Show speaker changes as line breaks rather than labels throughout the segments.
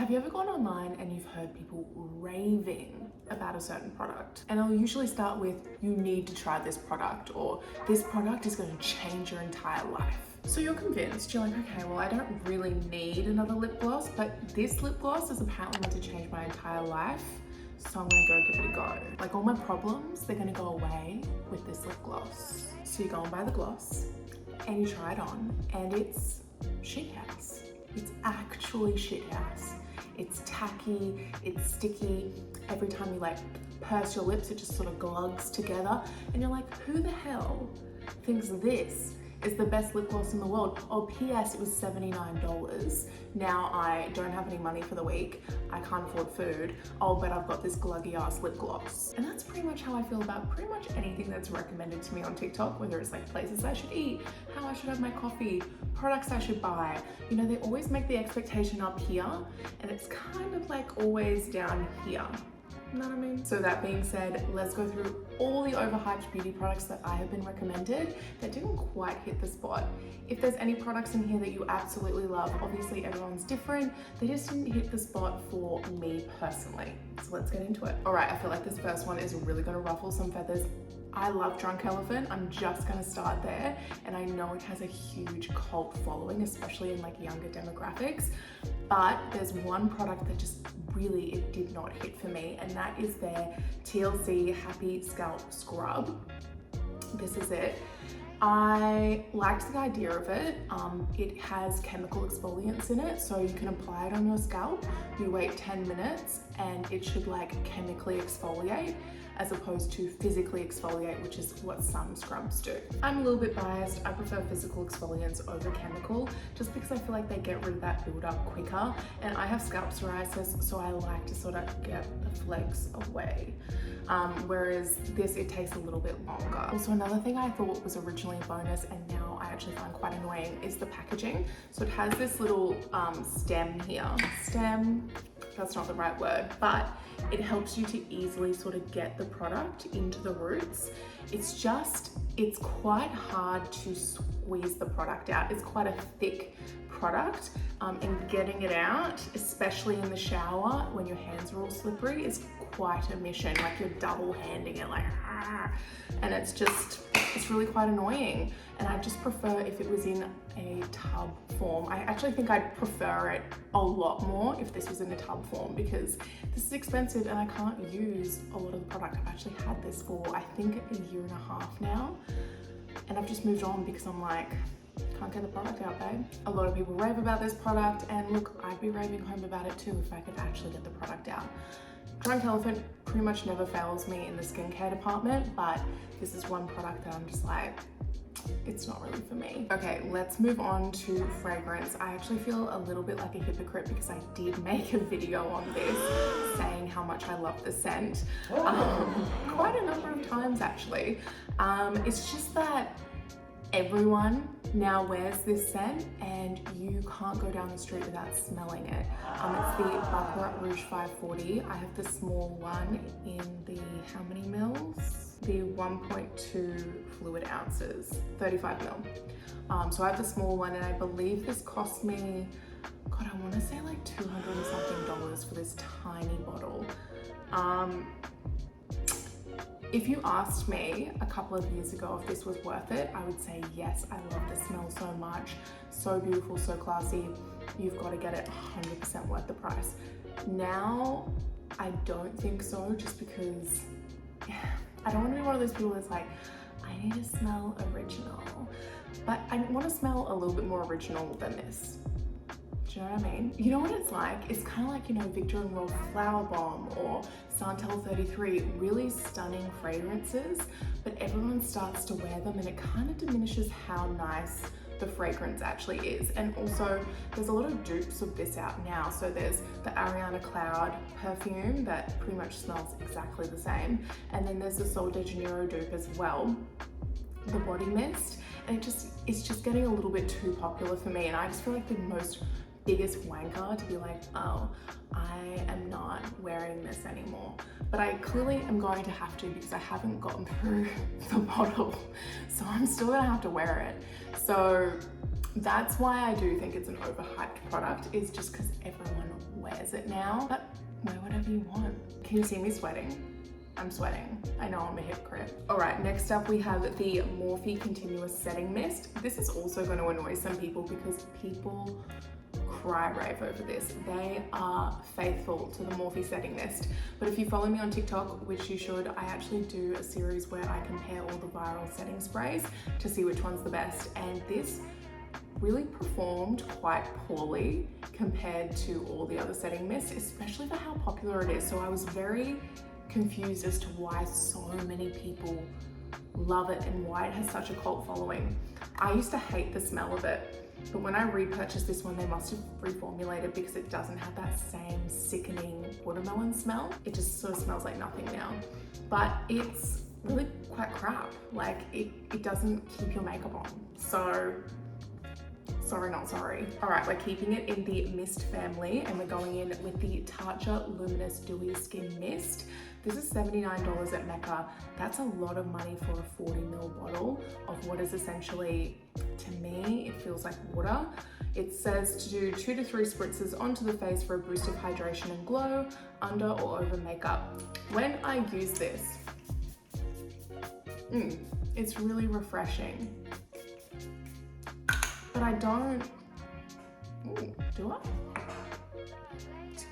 Have you ever gone online and you've heard people raving about a certain product? And they'll usually start with, you need to try this product, or this product is going to change your entire life. So you're convinced, you're like, okay, well, I don't really need another lip gloss, but this lip gloss is apparently meant to change my entire life, so I'm gonna go give it a go. Like all my problems, they're gonna go away with this lip gloss. So you go and buy the gloss and you try it on, and it's shit house. It's actually shit house. It's tacky, it's sticky. Every time you like purse your lips, it just sort of glugs together. And you're like, who the hell thinks this is the best lip gloss in the world? Oh, PS, it was $79. Now I don't have any money for the week. I can't afford food. Oh, but I've got this gluggy ass lip gloss. And that's pretty much how I feel about pretty much anything that's recommended to me on TikTok, whether it's like places I should eat, how I should have my coffee, products I should buy. You know, they always make the expectation up here, and it's kind of like always down here. You know what I mean? So that being said, let's go through all the overhyped beauty products that I have been recommended that didn't quite hit the spot. If there's any products in here that you absolutely love, obviously everyone's different, they just didn't hit the spot for me personally. So let's get into it. All right, I feel like this first one is really gonna ruffle some feathers. I love Drunk Elephant. I'm just gonna start there. And I know it has a huge cult following, especially in like younger demographics. But there's one product that just really, it did not hit for me. And that is their TLC Happy Scalp Scrub. This is it. I liked the idea of it. It has chemical exfoliants in it, so you can apply it on your scalp. You wait 10 minutes and it should like chemically exfoliate as opposed to physically exfoliate, which is what some scrubs do. I'm a little bit biased. I prefer physical exfoliants over chemical, just because I feel like they get rid of that buildup quicker. And I have scalp psoriasis, so I like to sort of get the flakes away. Whereas this, it takes a little bit longer. Also, another thing I thought was originally a bonus and now I actually find quite annoying is the packaging. So it has this little stem here. Stem, that's not the right word, but it helps you to easily sort of get the product into the roots. It's quite hard to squeeze the product out. It's quite a thick product, and getting it out, especially in the shower when your hands are all slippery, is quite a mission. Like you're double handing it like, and it's really quite annoying. And I just prefer if it was in a tub form. I actually think I'd prefer it a lot more if this was in a tub form, because this is expensive and I can't use a lot of the product. I've actually had this for I think a year and a half now, and I've just moved on because I'm like, can't get the product out, babe. A lot of people rave about this product, and look, I'd be raving home about it too if I could actually get the product out. Drunk Elephant pretty much never fails me in the skincare department, but this is one product that I'm just like, it's not really for me. Okay, let's move on to fragrance. I actually feel a little bit like a hypocrite because I did make a video on this saying how much I love the scent. Quite a number of times actually. It's just that everyone now wears this scent and you can't go down the street without smelling it. It's the Baccarat Rouge 540. I have the small one in the, how many mils? The 1.2 fluid ounces, 35 mil. So I have the small one, and I believe this cost me, God, I want to say like $200 and something for this tiny bottle. If you asked me a couple of years ago if this was worth it, I would say yes. I love the smell so much. So beautiful, so classy. You've got to get it 100% worth the price. Now, I don't think so, just because I don't want to be one of those people that's like, I need to smell original. But I want to smell a little bit more original than this. Do you know what I mean? You know what it's like? It's kind of like, you know, Victor and Rolf Flower Bomb or Santal 33, really stunning fragrances, but everyone starts to wear them and it kind of diminishes how nice the fragrance actually is. And also there's a lot of dupes of this out now. So there's the Ariana Cloud perfume that pretty much smells exactly the same. And then there's the Sol de Janeiro dupe as well, the body mist. And it's just getting a little bit too popular for me. And I just feel like the biggest wanker to be like, oh, I am not wearing this anymore. But I clearly am going to have to because I haven't gotten through the bottle. So I'm still gonna have to wear it. So that's why I do think it's an overhyped product, is just because everyone wears it now, but wear whatever you want. Can you see me sweating? I'm sweating. I know I'm a hypocrite. All right, next up we have the Morphe Continuous Setting Mist. This is also going to annoy some people because people cry rave over this. They are faithful to the Morphe Setting Mist. But if you follow me on TikTok, which you should, I actually do a series where I compare all the viral setting sprays to see which one's the best. And this really performed quite poorly compared to all the other setting mists, especially for how popular it is. So I was very confused as to why so many people love it and why it has such a cult following. I used to hate the smell of it, but when I repurchased this one, they must have reformulated because it doesn't have that same sickening watermelon smell. It just sort of smells like nothing now. But it's really quite crap. Like it doesn't keep your makeup on. So sorry, not sorry. All right, we're keeping it in the mist family and we're going in with the Tatcha Luminous Dewy Skin Mist. This is $79 at Mecca. That's a lot of money for a 40ml bottle of what is essentially, to me, it feels like water. It says to do 2 to 3 spritzes onto the face for a boost of hydration and glow under or over makeup. When I use this, it's really refreshing. But I don't, do I?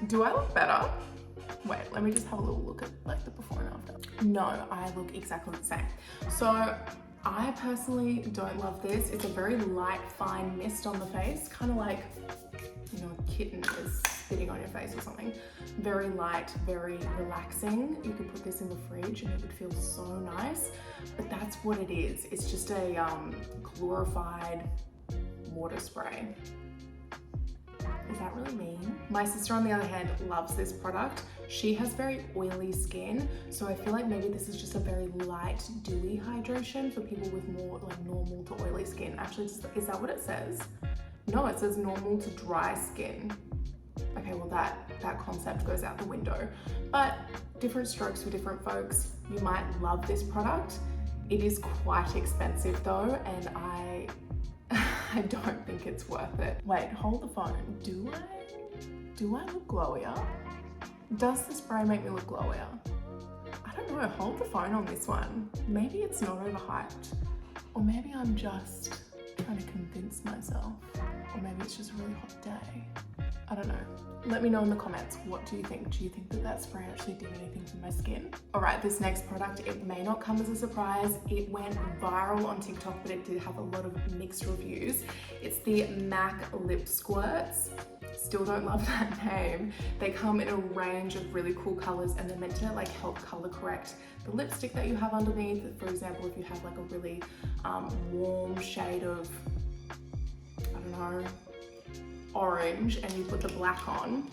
Do I look better? Wait, let me just have a little look at like the before and after. No, I look exactly the same. So I personally don't love this. It's a very light, fine mist on the face, kind of like, you know, a kitten is spitting on your face or something. Very light, very relaxing. You could put this in the fridge and it would feel so nice, but that's what it is. It's just a glorified water spray. Is that really mean? My sister, on the other hand, loves this product. She has very oily skin, so I feel like maybe this is just a very light, dewy hydration for people with more like normal to oily skin. Actually, is that what it says? No, it says normal to dry skin. Okay, well that concept goes out the window. But different strokes for different folks. You might love this product. It is quite expensive though, and I don't think it's worth it. Wait, hold the phone. Do I look glowier? Does the spray make me look glowier? I don't know, hold the phone on this one. Maybe it's not overhyped. Or maybe I'm just trying to convince myself. Or maybe it's just a really hot day. I don't know. Let me know in the comments, what do you think? Do you think that spray actually did anything for my skin? All right, this next product, it may not come as a surprise. It went viral on TikTok, but it did have a lot of mixed reviews. It's the MAC Lip Squirts. Still don't love that name. They come in a range of really cool colors and they're meant to like help color correct the lipstick that you have underneath. For example, if you have like a really warm shade of, I don't know, orange and you put the black on,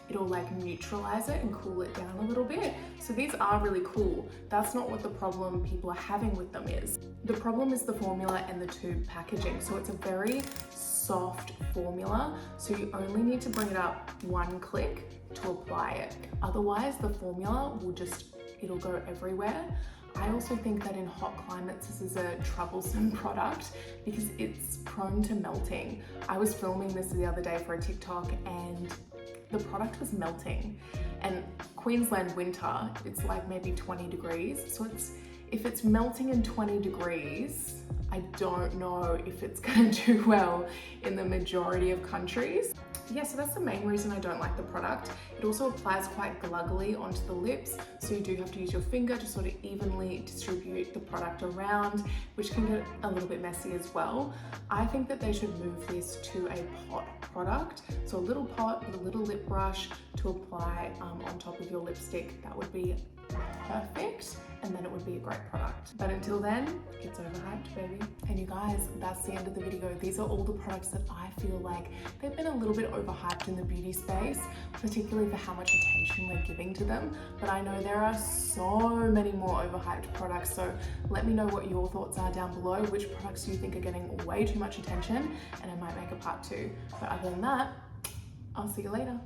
it'll like neutralize it and cool it down a little bit. So these are really cool. That's not what the problem people are having with them is. The problem is the formula and the tube packaging. So it's a very soft formula. So you only need to bring it up one click to apply it. Otherwise the formula will it'll go everywhere. I also think that in hot climates, this is a troublesome product because it's prone to melting. I was filming this the other day for a TikTok and the product was melting. And Queensland winter, it's like maybe 20 degrees. So if it's melting in 20 degrees, I don't know if it's gonna do well in the majority of countries. Yeah, so that's the main reason I don't like the product. It also applies quite gluggily onto the lips, so you do have to use your finger to sort of evenly distribute the product around, which can get a little bit messy as well. I think that they should move this to a pot product. So a little pot with a little lip brush to apply on top of your lipstick. That would be perfect, and then it would be a great product. But until then, it's overhyped, baby. And you guys, that's the end of the video. These are all the products that I feel like they've been a little bit overhyped in the beauty space, particularly for how much attention we're giving to them. But I know there are so many more overhyped products, so let me know what your thoughts are down below. Which products do you think are getting way too much attention? And I might make a part 2. But other than that, I'll see you later.